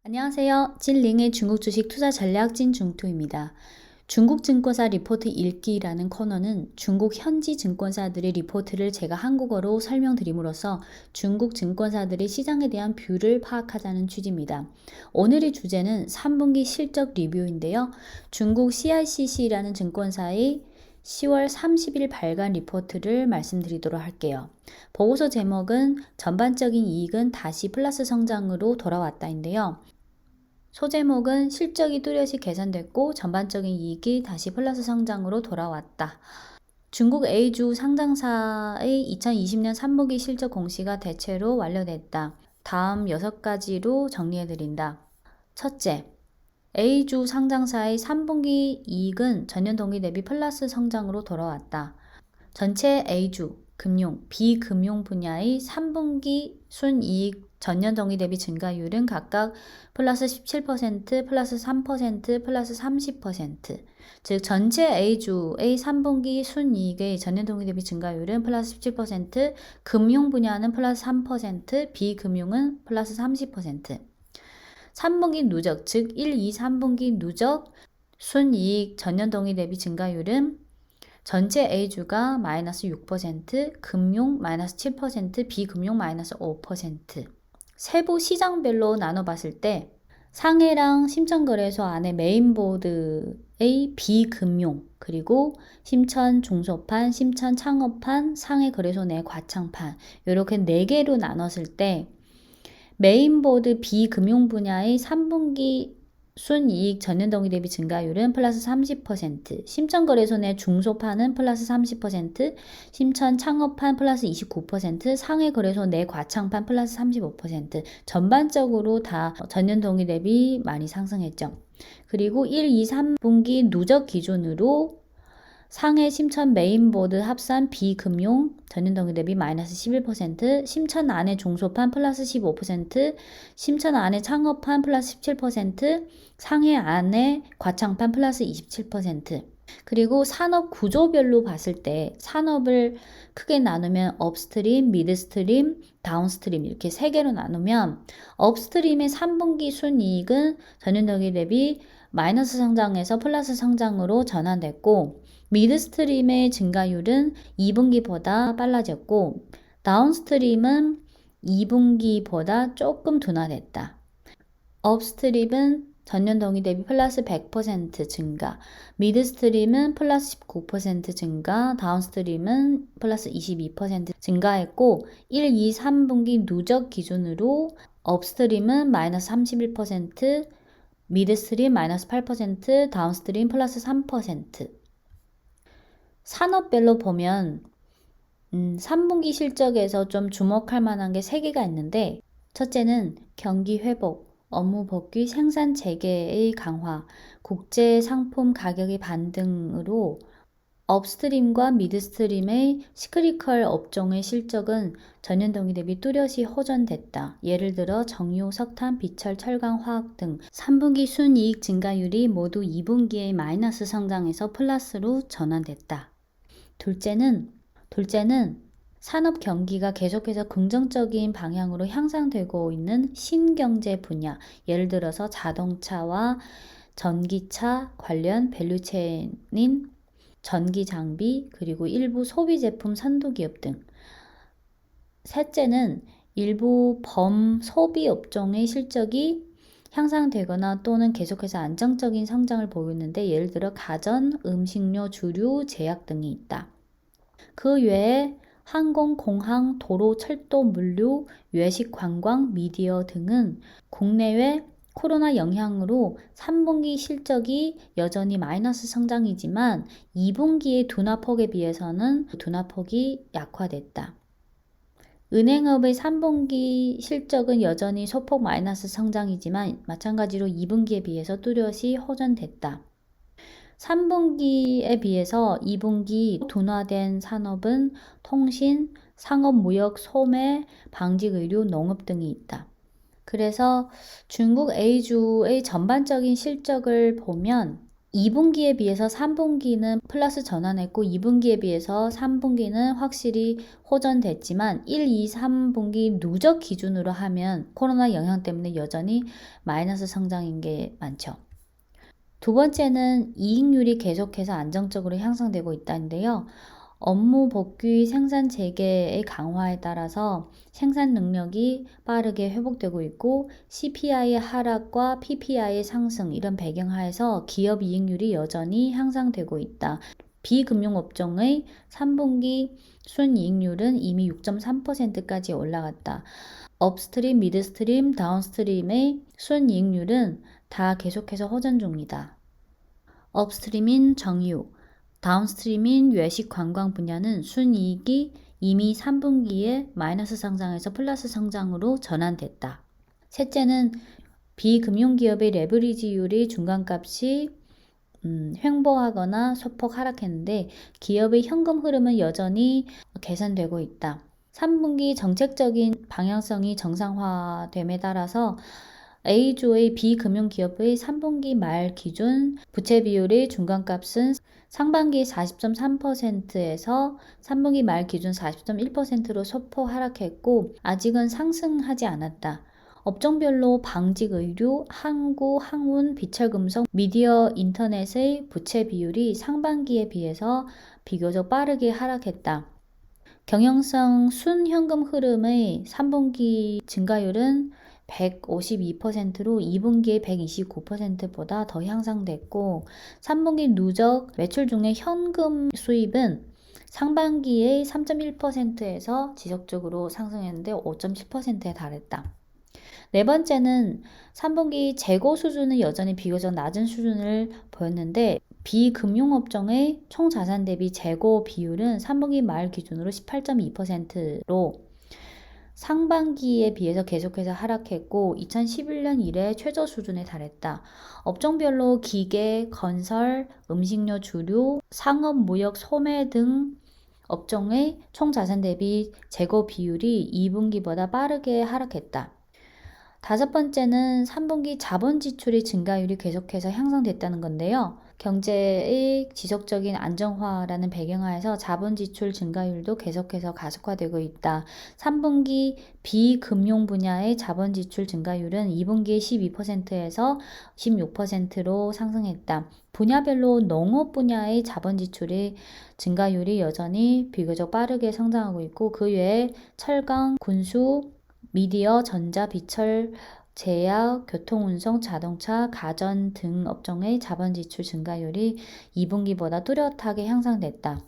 안녕하세요. 찐링의 중국 주식 투자 전략 찐중투입니다. 중국 증권사 리포트 읽기라는 코너는 중국 현지 증권사들의 리포트를 제가 한국어로 설명드림으로써 중국 증권사들의 시장에 대한 뷰를 파악하자는 취지입니다. 오늘의 주제는 3분기 실적 리뷰인데요. 중국 CICC라는 증권사의 10월 30일 발간 리포트를 말씀드리도록 할게요. 보고서 제목은 전반적인 이익은 다시 플러스 성장으로 돌아왔다인데요. 소제목은 실적이 뚜렷이 개선됐고 전반적인 이익이 다시 플러스 성장으로 돌아왔다. 중국 A주 상장사의 2020년 3분기 실적 공시가 대체로 완료됐다. 다음 6가지로 정리해드린다. 첫째, A주 상장사의 3분기 이익은 전년 동기 대비 플러스 성장으로 돌아왔다. 전체 A주, 금융, 비금융 분야의 3분기 순이익 전년 동기 대비 증가율은 각각 플러스 17%, 플러스 3%, 플러스 30%. 즉 전체 A주의 3분기 순이익의 전년 동기 대비 증가율은 플러스 17%, 금융 분야는 플러스 3%, 비금융은 플러스 30%. 3분기 누적, 즉 1, 2, 3분기 누적 순이익 전년 동기 대비 증가율은 전체 A주가 마이너스 6%, 금융 마이너스 7%, 비금융 마이너스 5%. 세부 시장별로 나눠봤을 때 상해랑 심천거래소 안에 메인보드의 비금융, 그리고 심천 중소판, 심천 창업판, 상해거래소 내 과창판 이렇게 4개로 나눴을 때 메인보드 비금융 분야의 3분기 순이익 전년 동기 대비 증가율은 플러스 30%, 심천거래소 내 중소판은 플러스 30%, 심천 창업판 플러스 29%, 상해거래소 내 과창판 플러스 35%, 전반적으로 다 전년 동기 대비 많이 상승했죠. 그리고 1, 2, 3분기 누적 기준으로 상해 심천 메인보드 합산 비금융 전년 동기 대비 마이너스 11%, 심천 안에 중소판 플러스 15%, 심천 안에 창업판 플러스 17%, 상해 안에 과창판 플러스 27%. 그리고 산업 구조별로 봤을 때 산업을 크게 나누면 업스트림, 미드스트림, 다운스트림 이렇게 3개로 나누면 업스트림의 3분기 순이익은 전년 동기 대비 마이너스 성장에서 플러스 성장으로 전환됐고 미드스트림의 증가율은 2분기보다 빨라졌고 다운스트림은 2분기보다 조금 둔화됐다. 업스트림은 전년 동기 대비 플러스 100% 증가, 미드스트림은 플러스 19% 증가, 다운스트림은 플러스 22% 증가했고 1, 2, 3분기 누적 기준으로 업스트림은 마이너스 31%, 미드스트림 마이너스 8%, 다운스트림 플러스 3%. 산업별로 보면 3분기 실적에서 좀 주목할 만한 게 3개가 있는데 첫째는 경기 회복, 업무 복귀, 생산 재개의 강화, 국제 상품 가격의 반등으로 업스트림과 미드스트림의 시크리컬 업종의 실적은 전년 동기 대비 뚜렷이 호전됐다. 예를 들어 정유, 석탄, 비철, 철강, 화학 등 3분기 순이익 증가율이 모두 2분기에 마이너스 성장에서 플러스로 전환됐다. 둘째는 산업 경기가 계속해서 긍정적인 방향으로 향상되고 있는 신경제 분야, 예를 들어서 자동차와 전기차 관련 밸류체인인 전기 장비, 그리고 일부 소비 제품 선도기업 등. 셋째는 일부 범소비 업종의 실적이 향상되거나 또는 계속해서 안정적인 성장을 보이는데 예를 들어 가전, 음식료, 주류, 제약 등이 있다. 그 외에 항공, 공항, 도로, 철도, 물류, 외식, 관광, 미디어 등은 국내외 코로나 영향으로 3분기 실적이 여전히 마이너스 성장이지만 2분기의 둔화폭에 비해서는 둔화폭이 약화됐다. 은행업의 3분기 실적은 여전히 소폭 마이너스 성장이지만 마찬가지로 2분기에 비해서 뚜렷이 호전됐다. 3분기에 비해서 2분기 둔화된 산업은 통신, 상업, 무역, 소매, 방직, 의료, 농업 등이 있다. 그래서 중국 A주의 전반적인 실적을 보면 2분기에 비해서 3분기는 플러스 전환했고 2분기에 비해서 3분기는 확실히 호전됐지만 1, 2, 3분기 누적 기준으로 하면 코로나 영향 때문에 여전히 마이너스 성장인 게 많죠. 두 번째는 이익률이 계속해서 안정적으로 향상되고 있다는데요. 업무 복귀 생산 재개의 강화에 따라서 생산 능력이 빠르게 회복되고 있고 CPI의 하락과 PPI의 상승 이런 배경하에서 기업 이익률이 여전히 향상되고 있다. 비금융업종의 3분기 순이익률은 이미 6.3%까지 올라갔다. 업스트림, 미드스트림, 다운스트림의 순이익률은 다 계속해서 호전 중이다. 업스트림인 정유, 다운스트림인 외식 관광 분야는 순이익이 이미 3분기에 마이너스 성장에서 플러스 성장으로 전환됐다. 셋째는 비금융기업의 레버리지율이 중간값이 횡보하거나 소폭 하락했는데 기업의 현금 흐름은 여전히 개선되고 있다. 3분기 정책적인 방향성이 정상화됨에 따라서 A조의 비금융기업의 3분기 말 기준 부채 비율의 중간값은 상반기 40.3%에서 3분기 말 기준 40.1%로 소폭 하락했고 아직은 상승하지 않았다. 업종별로 방직 의류, 항구, 항운, 비철금속, 미디어 인터넷의 부채 비율이 상반기에 비해서 비교적 빠르게 하락했다. 경영성 순현금 흐름의 3분기 증가율은 152%로 2분기의 129%보다 더 향상됐고 3분기 누적 매출 중에 현금 수입은 상반기의 3.1%에서 지속적으로 상승했는데 5.7%에 달했다. 네 번째는 3분기 재고 수준은 여전히 비교적 낮은 수준을 보였는데 비금융업종의 총자산 대비 재고 비율은 3분기 말 기준으로 18.2%로 상반기에 비해서 계속해서 하락했고 2011년 이래 최저 수준에 달했다. 업종별로 기계, 건설, 음식료, 주류, 상업, 무역, 소매 등 업종의 총자산 대비 재고 비율이 2분기보다 빠르게 하락했다. 다섯 번째는 3분기 자본 지출의 증가율이 계속해서 향상됐다는 건데요. 경제의 지속적인 안정화라는 배경하에서 자본 지출 증가율도 계속해서 가속화되고 있다. 3분기 비금융 분야의 자본 지출 증가율은 2분기에 12%에서 16%로 상승했다. 분야별로 농업 분야의 자본 지출의 증가율이 여전히 비교적 빠르게 성장하고 있고 그 외에 철강, 군수, 미디어, 전자, 비철, 제약, 교통운송, 자동차, 가전 등 업종의 자본 지출 증가율이 2분기보다 뚜렷하게 향상됐다.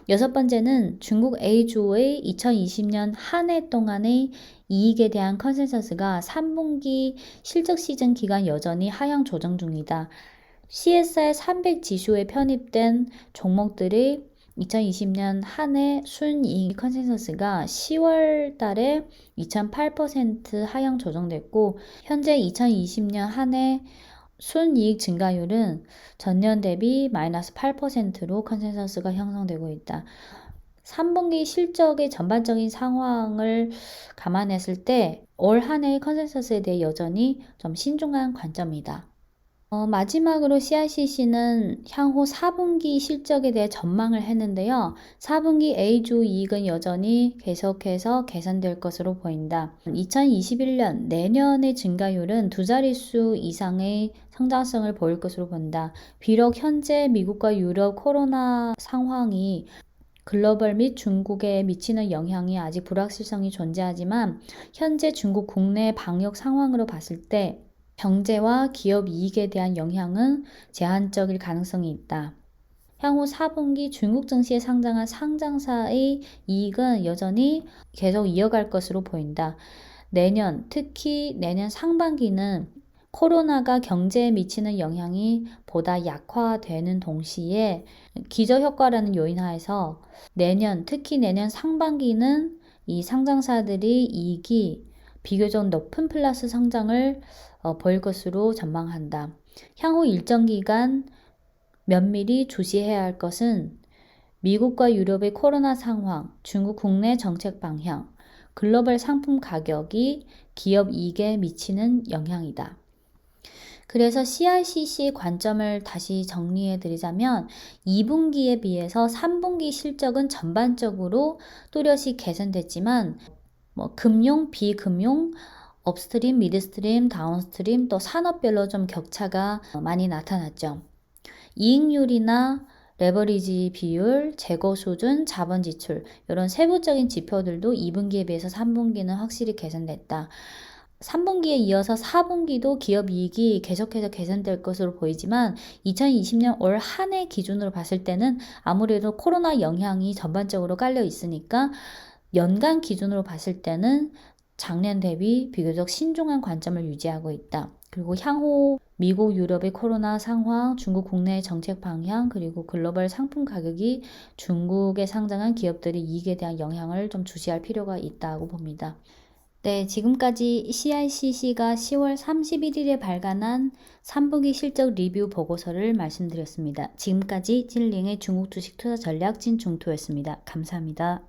여섯 번째는 중국 A주의 2020년 한 해 동안의 이익에 대한 컨센서스가 3분기 실적 시즌 기간 여전히 하향 조정 중이다. CSR 300 지수에 편입된 종목들의 2020년 한 해 순이익 컨센서스가 10월 달에 2.8% 하향 조정됐고 현재 2020년 한 해 순이익 증가율은 전년 대비 마이너스 8%로 컨센서스가 형성되고 있다. 3분기 실적의 전반적인 상황을 감안했을 때 올 한 해의 컨센서스에 대해 여전히 좀 신중한 관점이다. 마지막으로 CICC는 향후 4분기 실적에 대해 전망을 했는데요. 4분기 A주 이익은 여전히 계속해서 개선될 것으로 보인다. 2021년 내년의 증가율은 두 자릿수 이상의 성장성을 보일 것으로 본다. 비록 현재 미국과 유럽 코로나 상황이 글로벌 및 중국에 미치는 영향이 아직 불확실성이 존재하지만 현재 중국 국내 방역 상황으로 봤을 때 경제와 기업 이익에 대한 영향은 제한적일 가능성이 있다. 향후 4분기 중국 증시에 상장한 상장사의 이익은 여전히 계속 이어갈 것으로 보인다. 내년, 특히 내년 상반기는 코로나가 경제에 미치는 영향이 보다 약화되는 동시에 기저효과라는 요인 하에서 내년, 특히 내년 상반기는 이 상장사들이 이익이 비교적 높은 플러스 성장을 보일 것으로 전망한다. 향후 일정 기간 면밀히 주시해야 할 것은 미국과 유럽의 코로나 상황, 중국 국내 정책 방향, 글로벌 상품 가격이 기업 이익에 미치는 영향이다. 그래서 CRCC의 관점을 다시 정리해 드리자면 2분기에 비해서 3분기 실적은 전반적으로 또렷이 개선됐지만 금융, 비금융, 업스트림, 미드스트림, 다운스트림 또 산업별로 좀 격차가 많이 나타났죠. 이익률이나 레버리지 비율, 재고 수준, 자본 지출 이런 세부적인 지표들도 2분기에 비해서 3분기는 확실히 개선됐다. 3분기에 이어서 4분기도 기업 이익이 계속해서 개선될 것으로 보이지만 2020년 올 한 해 기준으로 봤을 때는 아무래도 코로나 영향이 전반적으로 깔려 있으니까 연간 기준으로 봤을 때는 작년 대비 비교적 신중한 관점을 유지하고 있다. 그리고 향후 미국, 유럽의 코로나 상황, 중국 국내의 정책 방향, 그리고 글로벌 상품 가격이 중국에 상장한 기업들의 이익에 대한 영향을 좀 주시할 필요가 있다고 봅니다. 네, 지금까지 CICC가 10월 31일에 발간한 3분기 실적 리뷰 보고서를 말씀드렸습니다. 지금까지 찐링의 중국 주식 투자 전략 진중토였습니다. 감사합니다.